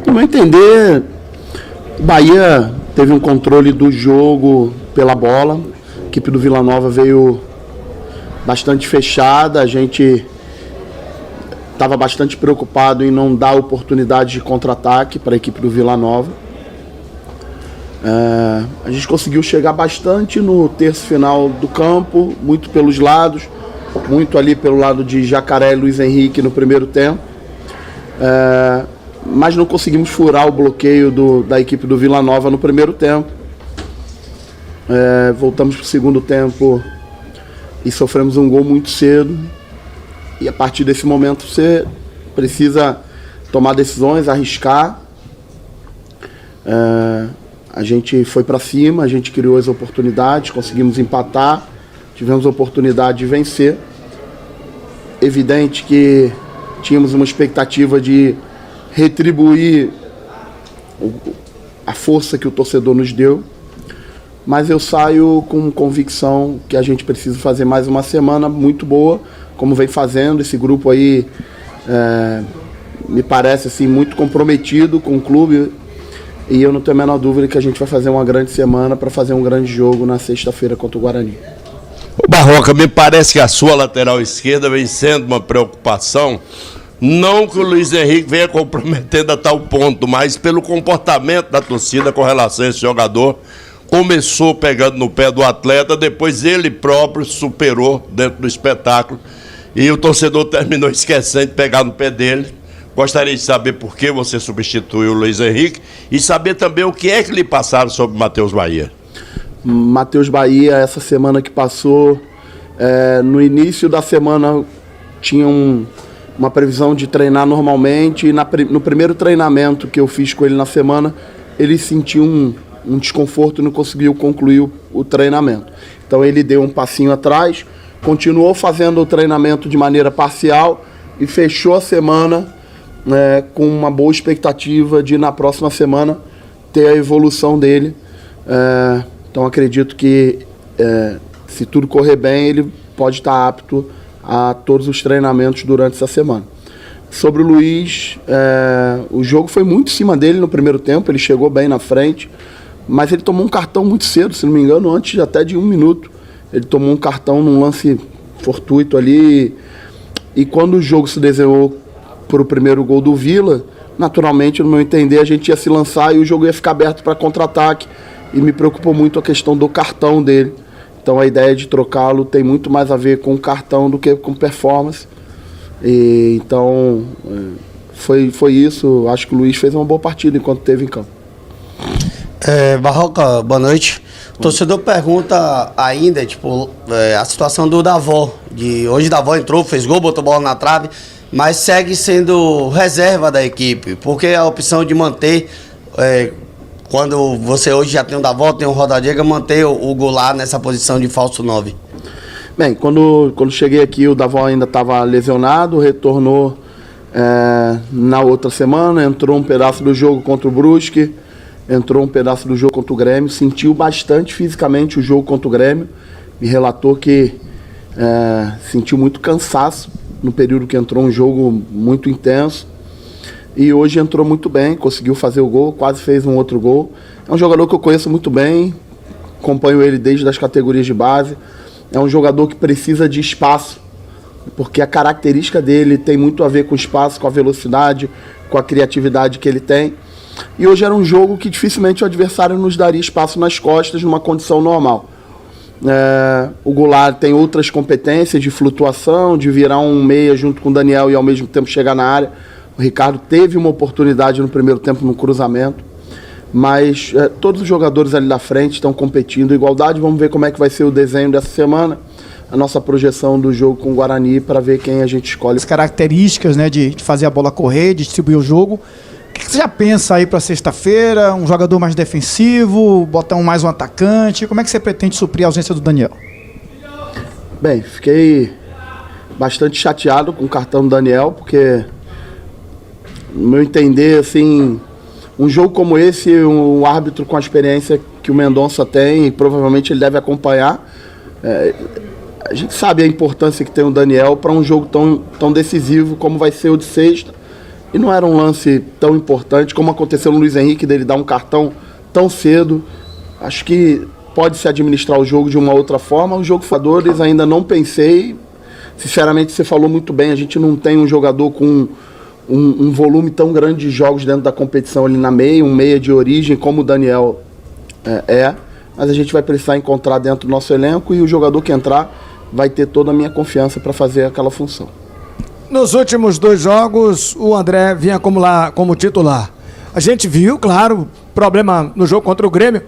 No meu entender, o Bahia teve um controle do jogo pela bola. A equipe do Vila Nova veio bastante fechada. A gente estava bastante preocupado em não dar oportunidade de contra-ataque para a equipe do Vila Nova. A gente conseguiu chegar bastante no terço final do campo, muito pelos lados, muito ali pelo lado de Jacaré e Luiz Henrique no primeiro tempo. Mas não conseguimos furar o bloqueio da equipe do Vila Nova no primeiro tempo. Voltamos para o segundo tempo e sofremos um gol muito cedo. E a partir desse momento você precisa tomar decisões, arriscar. A gente foi para cima, a gente criou as oportunidades, conseguimos empatar, tivemos a oportunidade de vencer. Evidente que tínhamos uma expectativa de retribuir a força que o torcedor nos deu, mas eu saio com convicção que a gente precisa fazer mais uma semana muito boa, como vem fazendo. Esse grupo aí me parece assim, muito comprometido com o clube, e eu não tenho a menor dúvida que a gente vai fazer uma grande semana para fazer um grande jogo na sexta-feira contra o Guarani. O Barroca, me parece que a sua lateral esquerda vem sendo uma preocupação. Não que o Luiz Henrique venha comprometendo a tal ponto, mas pelo comportamento da torcida com relação a esse jogador. Começou pegando no pé do atleta, depois ele próprio superou dentro do espetáculo e o torcedor terminou esquecendo de pegar no pé dele. Gostaria de saber por que você substituiu o Luiz Henrique e saber também o que é que lhe passaram sobre o Matheus Bahia. Matheus Bahia, essa semana que passou, no início da semana tinha uma previsão de treinar normalmente, e no primeiro treinamento que eu fiz com ele na semana, ele sentiu um desconforto e não conseguiu concluir o treinamento. Então ele deu um passinho atrás, continuou fazendo o treinamento de maneira parcial e fechou a semana com uma boa expectativa de na próxima semana ter a evolução dele. Então acredito que se tudo correr bem, ele pode estar apto a todos os treinamentos durante essa semana. Sobre o Luiz, o jogo foi muito em cima dele no primeiro tempo, ele chegou bem na frente, mas ele tomou um cartão muito cedo, se não me engano, antes até de 1 minuto. Ele tomou um cartão num lance fortuito ali, e quando o jogo se desenhou para o primeiro gol do Vila, naturalmente, no meu entender, a gente ia se lançar e o jogo ia ficar aberto para contra-ataque, e me preocupou muito a questão do cartão dele. Então a ideia de trocá-lo tem muito mais a ver com o cartão do que com performance. Então foi isso. Acho que o Luiz fez uma boa partida enquanto esteve em campo. Barroca, boa noite. O torcedor pergunta ainda, a situação do Davó. Hoje o Davó entrou, fez gol, botou bola na trave, mas segue sendo reserva da equipe. Por que a opção de manter, quando você hoje já tem o Davó, tem o Rodallega, manter o Goulart nessa posição de falso 9? Bem, quando cheguei aqui, o Davó ainda estava lesionado, retornou na outra semana, entrou um pedaço do jogo contra o Brusque, entrou um pedaço do jogo contra o Grêmio, sentiu bastante fisicamente o jogo contra o Grêmio, me relatou que sentiu muito cansaço no período que entrou, um jogo muito intenso, e hoje entrou muito bem, conseguiu fazer o gol, quase fez um outro gol. É um jogador que eu conheço muito bem, acompanho ele desde as categorias de base. É um jogador que precisa de espaço, porque a característica dele tem muito a ver com o espaço, com a velocidade, com a criatividade que ele tem. E hoje era um jogo que dificilmente o adversário nos daria espaço nas costas numa condição normal. O Goulart tem outras competências de flutuação, de virar um meia junto com o Daniel e ao mesmo tempo chegar na área. O Ricardo teve uma oportunidade no primeiro tempo no cruzamento, mas todos os jogadores ali da frente estão competindo. Igualdade, vamos ver como é que vai ser o desenho dessa semana, a nossa projeção do jogo com o Guarani, para ver quem a gente escolhe. As características, né, de fazer a bola correr, distribuir o jogo. O que você já pensa aí para sexta-feira? Um jogador mais defensivo, botar mais um atacante? Como é que você pretende suprir a ausência do Daniel? Bem, fiquei bastante chateado com o cartão do Daniel, porque, no meu entender, assim, um jogo como esse, um árbitro com a experiência que o Mendonça tem, e provavelmente ele deve acompanhar, a gente sabe a importância que tem o Daniel para um jogo tão decisivo como vai ser o de sexta. E não era um lance tão importante como aconteceu no Luiz Henrique, dele dar um cartão tão cedo. Acho que pode se administrar o jogo de uma outra forma. O jogo Fadores ainda não pensei. Sinceramente, você falou muito bem, a gente não tem um jogador com um volume tão grande de jogos dentro da competição ali na meia, um meia de origem como o Daniel mas a gente vai precisar encontrar dentro do nosso elenco e o jogador que entrar vai ter toda a minha confiança para fazer aquela função. Nos últimos 2 jogos, o André vinha como titular. A gente viu, claro, problema no jogo contra o Grêmio,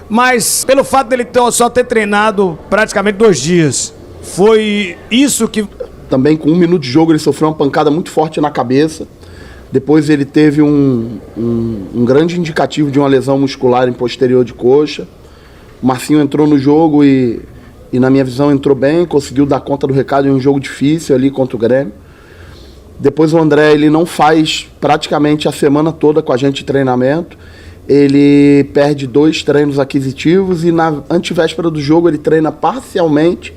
mas pelo fato dele só ter treinado praticamente 2 dias, foi isso que... Também com 1 minuto de jogo ele sofreu uma pancada muito forte na cabeça. Depois ele teve um grande indicativo de uma lesão muscular em posterior de coxa. O Marcinho entrou no jogo e na minha visão entrou bem, conseguiu dar conta do recado em um jogo difícil ali contra o Grêmio. Depois o André, ele não faz praticamente a semana toda com a gente de treinamento. Ele perde 2 treinos aquisitivos e na antevéspera do jogo ele treina parcialmente.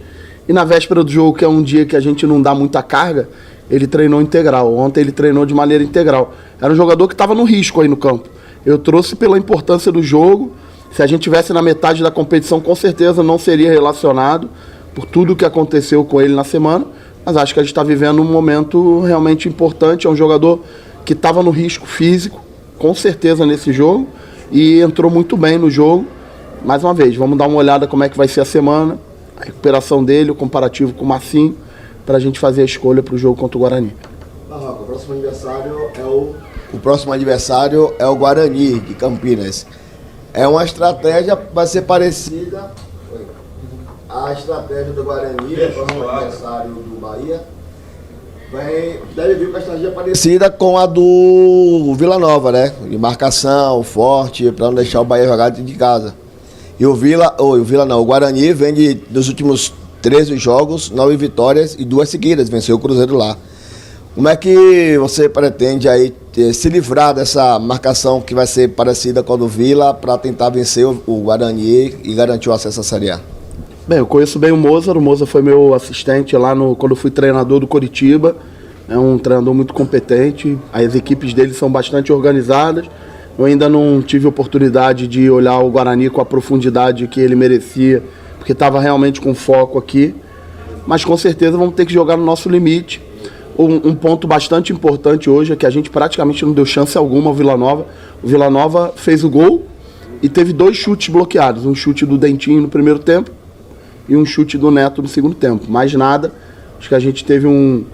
E na véspera do jogo, que é um dia que a gente não dá muita carga, ele treinou integral. Ontem ele treinou de maneira integral. Era um jogador que estava no risco aí no campo. Eu trouxe pela importância do jogo. Se a gente tivesse na metade da competição, com certeza não seria relacionado por tudo o que aconteceu com ele na semana. Mas acho que a gente está vivendo um momento realmente importante. É um jogador que estava no risco físico, com certeza nesse jogo, e entrou muito bem no jogo. Mais uma vez, vamos dar uma olhada como é que vai ser a semana, a recuperação dele, o comparativo com o Marcinho, para a gente fazer a escolha para o jogo contra o Guarani. O próximo adversário é o Guarani, de Campinas. É uma estratégia que vai ser parecida. A estratégia do Guarani, o próximo adversário do Bahia, deve vir com a estratégia parecida com a do Vila Nova, né? De marcação, forte, para não deixar o Bahia jogar dentro de casa. E o Guarani vem dos últimos 13 jogos, 9 vitórias e 2 seguidas, venceu o Cruzeiro lá. Como é que você pretende aí se livrar dessa marcação que vai ser parecida com a do Vila para tentar vencer o Guarani e garantir o acesso à Série A? Bem, eu conheço bem o Mozart foi meu assistente lá quando eu fui treinador do Coritiba. É um treinador muito competente, as equipes dele são bastante organizadas. Eu ainda não tive oportunidade de olhar o Guarani com a profundidade que ele merecia, porque estava realmente com foco aqui. Mas com certeza vamos ter que jogar no nosso limite. Um ponto bastante importante hoje é que a gente praticamente não deu chance alguma ao Vila Nova. O Vila Nova fez o gol e teve 2 chutes bloqueados. Um chute do Dentinho no primeiro tempo e um chute do Neto no segundo tempo. Mais nada. Acho que a gente teve um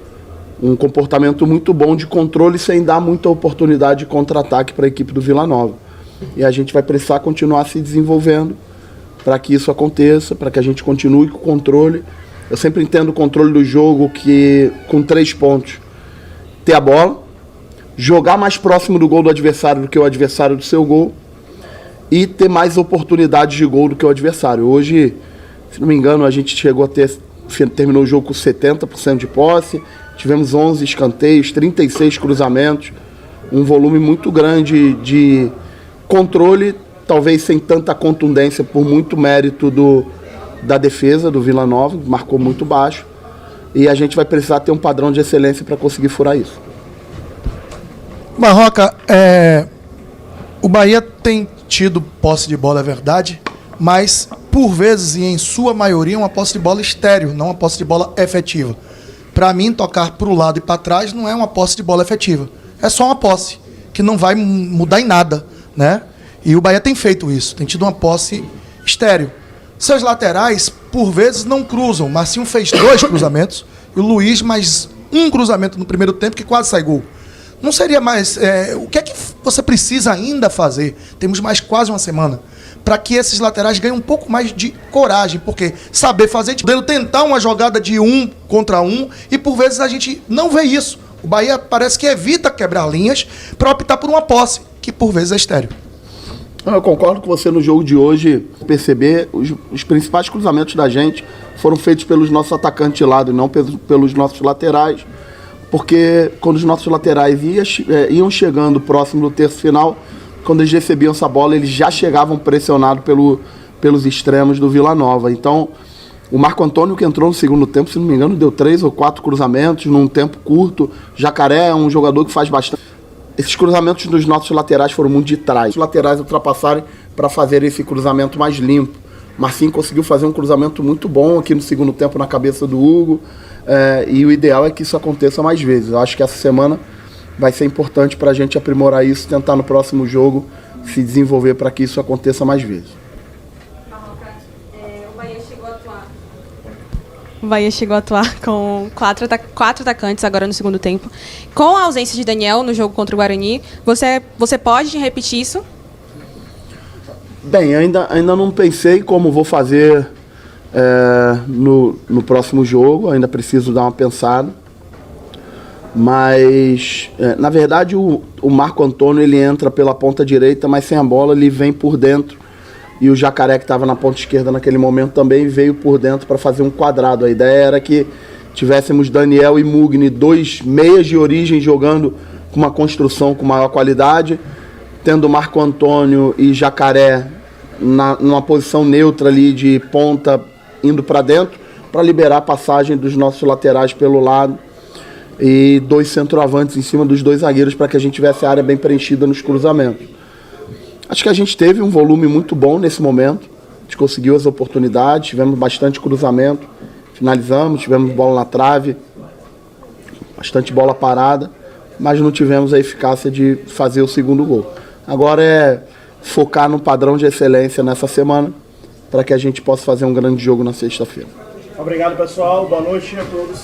comportamento muito bom de controle sem dar muita oportunidade de contra-ataque para a equipe do Vila Nova. E a gente vai precisar continuar se desenvolvendo para que isso aconteça, para que a gente continue com o controle. Eu sempre entendo o controle do jogo que, com 3 pontos, ter a bola, jogar mais próximo do gol do adversário do que o adversário do seu gol e ter mais oportunidades de gol do que o adversário. Hoje, se não me engano, a gente terminou o jogo com 70% de posse, tivemos 11 escanteios, 36 cruzamentos, um volume muito grande de controle, talvez sem tanta contundência, por muito mérito da defesa do Vila Nova, que marcou muito baixo, e a gente vai precisar ter um padrão de excelência para conseguir furar isso. Barroca, o Bahia tem tido posse de bola, é verdade, mas por vezes e em sua maioria uma posse de bola estéril, não uma posse de bola efetiva. Para mim, tocar para o lado e para trás não é uma posse de bola efetiva, é só uma posse que não vai mudar em nada, né? E o Bahia tem feito isso, tem tido uma posse estéril. Seus laterais, por vezes, não cruzam. Marcinho fez 2 cruzamentos e o Luiz mais um cruzamento no primeiro tempo que quase sai gol. Não seria mais... o que é que você precisa ainda fazer? Temos mais quase uma semana para que esses laterais ganhem um pouco mais de coragem, porque saber fazer, tentar uma jogada de 1 contra 1 e por vezes a gente não vê isso. O Bahia parece que evita quebrar linhas para optar por uma posse, que por vezes é estéril. Eu concordo com você no jogo de hoje, perceber os principais cruzamentos da gente foram feitos pelos nossos atacantes de lado e não pelos nossos laterais, porque quando os nossos laterais iam chegando próximo do terço final, quando eles recebiam essa bola, eles já chegavam pressionados pelos extremos do Vila Nova. Então, o Marco Antônio, que entrou no segundo tempo, se não me engano, deu 3 ou 4 cruzamentos num tempo curto. Jacaré é um jogador que faz bastante. esses cruzamentos dos nossos laterais foram muito de trás. Os laterais ultrapassarem para fazer esse cruzamento mais limpo. Marcinho conseguiu fazer um cruzamento muito bom aqui no segundo tempo na cabeça do Hugo. E o ideal é que isso aconteça mais vezes. Eu acho que essa semana vai ser importante para a gente aprimorar isso, tentar no próximo jogo se desenvolver para que isso aconteça mais vezes. O Bahia chegou a atuar com quatro atacantes agora no segundo tempo. Com a ausência de Daniel no jogo contra o Guarani, você pode repetir isso? Bem, ainda não pensei como vou fazer no próximo jogo, ainda preciso dar uma pensada. Mas, na verdade, o Marco Antônio ele entra pela ponta direita, mas sem a bola ele vem por dentro. E o Jacaré, que estava na ponta esquerda naquele momento, também veio por dentro para fazer um quadrado. A ideia era que tivéssemos Daniel e Mugni, 2 meias de origem, jogando com uma construção com maior qualidade, tendo Marco Antônio e Jacaré numa posição neutra ali de ponta, indo para dentro, para liberar a passagem dos nossos laterais pelo lado, e 2 centroavantes em cima dos 2 zagueiros para que a gente tivesse a área bem preenchida nos cruzamentos. Acho que a gente teve um volume muito bom nesse momento, a gente conseguiu as oportunidades, tivemos bastante cruzamento, finalizamos, tivemos bola na trave, bastante bola parada, mas não tivemos a eficácia de fazer o segundo gol. Agora é focar no padrão de excelência nessa semana, para que a gente possa fazer um grande jogo na sexta-feira. Obrigado, pessoal. Boa noite a todos.